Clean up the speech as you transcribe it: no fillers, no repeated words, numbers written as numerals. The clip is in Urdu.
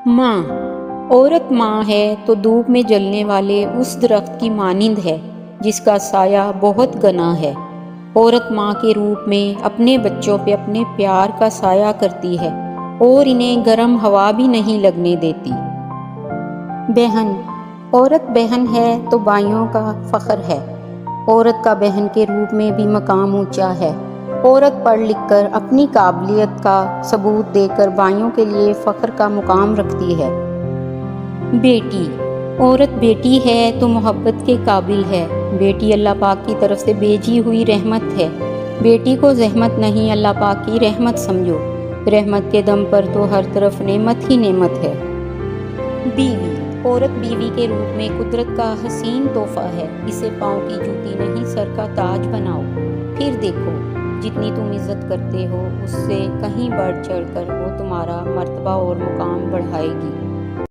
ماں۔ عورت ماں ہے تو دھوپ میں جلنے والے اس درخت کی مانند ہے جس کا سایہ بہت گنا ہے۔ عورت ماں کے روپ میں اپنے بچوں پہ اپنے پیار کا سایہ کرتی ہے اور انہیں گرم ہوا بھی نہیں لگنے دیتی۔ بہن۔ عورت بہن ہے تو بھائیوں کا فخر ہے۔ عورت کا بہن کے روپ میں بھی مقام اونچا ہے۔ عورت پڑھ لکھ کر اپنی قابلیت کا ثبوت دے کر بھائیوں کے لیے فخر کا مقام رکھتی ہے۔ بیٹی۔ عورت بیٹی ہے تو محبت کے قابل ہے۔ بیٹی اللہ پاک کی طرف سے بھیجی ہوئی رحمت ہے۔ بیٹی کو زحمت نہیں، اللہ پاک کی رحمت سمجھو۔ رحمت کے دم پر تو ہر طرف نعمت ہی نعمت ہے۔ بیوی۔ عورت بیوی کے روپ میں قدرت کا حسین تحفہ ہے۔ اسے پاؤں کی جوتی نہیں، سر کا تاج بناؤ، پھر دیکھو جتنی تم عزت کرتے ہو اس سے کہیں بڑھ چڑھ کر وہ تمہارا مرتبہ اور مقام بڑھائے گی۔